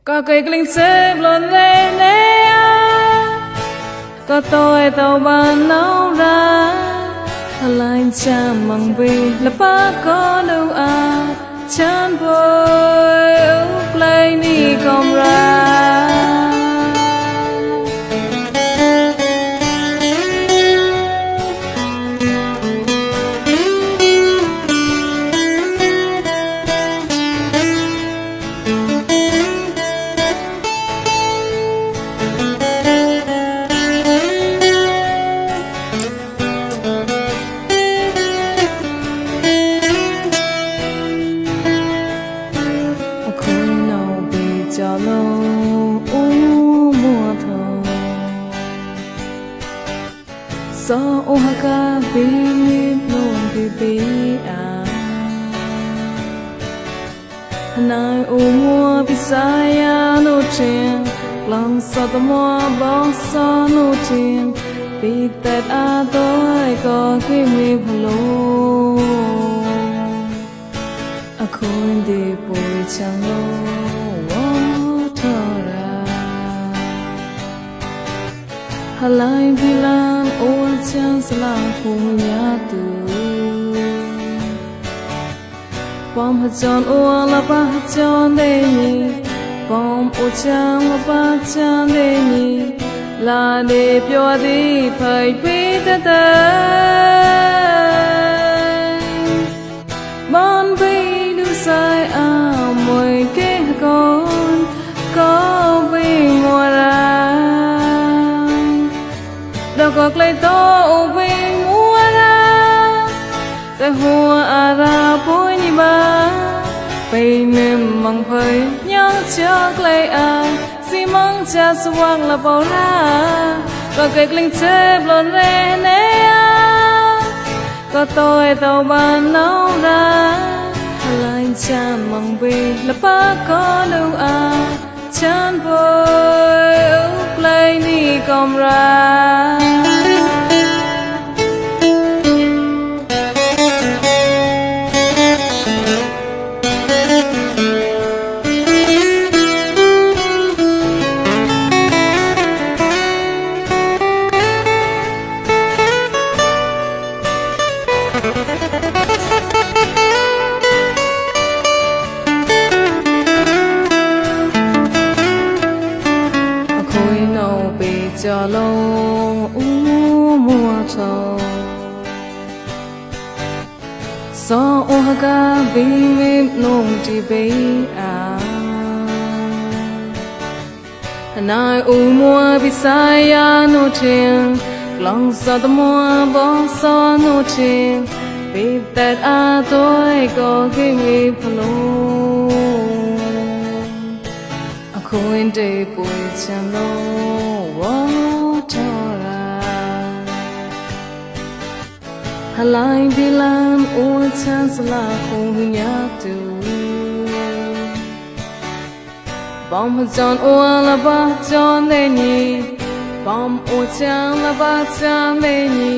có cây linh xếp luôn lên nè có tôi tàu bàn nấu ra lại cha mong vì là ba có đâu à chán vội úp lấy ni công ra cho lâu mùa thâu gió ô ca bi luôn bi à nay ô mùa bi saya nô trên lòng sao tao mua bóng sao nô trên bi tết à tôi có khi mi phù à khôi đi bồi chẳng lâu halai bilang ôn chang salang phung ya tu bom ha chon o la ba ha chon de ni bom o chang la ba chang de ni la de pyo di phai pi ta ta bon bi du sai a moi ke con có bi mùa ra đâu có lấy tô bi mùa raแต่หัวอาราปุยนิบาไปนึ่งมังเพยยังเชื่อใกล้อาสิมังจะสว่างละเปล่าราก็เกิดกลิ่นเจ็บหล่นเรเนียก็ตัวเต่าบานน้องราลายจานมังบีละป้าก็ดูอาฉันปวยอุปเลยนี่กำราcho lâu mùa thâu gió ô ca bi mềm nồng đi bay à nay u mùa bi sai ya nô thiên lòng sao tao mua bó sao nô thiên bi tết à tôi có khi mi phù khôi để bồi chẳng lâu halai bilang ôn chang sala khung ya tu bom chon o la ba chon de ni bom o chang la ba chang de ni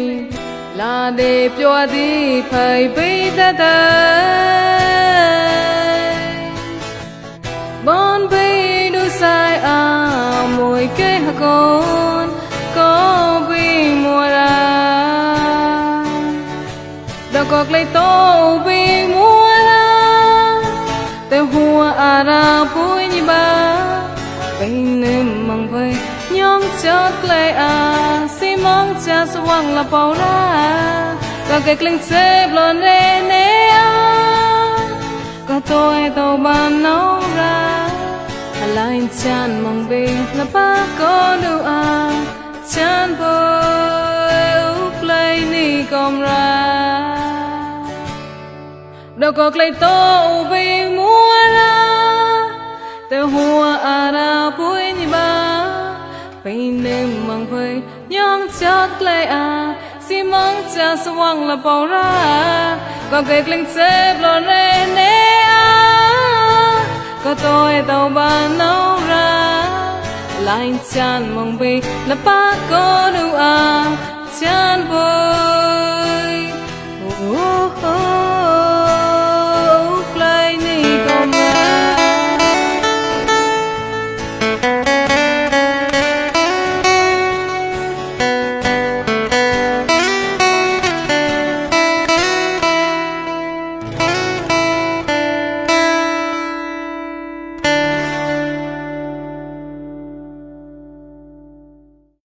la de pyo di phai pi ta ta bon pi du sai a moi ke ha con có bi mùa ra đâu có lấy tô bi mùa raแต่หัวอาราปุยนิบาไปนึ่งมังเพยย่องจอดเลยอาสิมองจะสว่างละเปล่าราก็เกิดกลิ่นเจ็บหล่นเรเนียก็ตัวเต่าบานน้องราลายจานมองเบละป้าก็ดูอาฉันปวยอุปเลยนี่กำราđâu có lấy tô bi mùa raแต่หัวอาราปุยนิบาไปนึ่งมังเพยย่องจอดเลยอาสิมังจะสว่างละเปล่าราก็เกิดกลิ่นเจ็บหล่นเรเนียก็ตัวเต่าบานน้องราลายจานมองบีละป้าก็ดูอาฉันปวย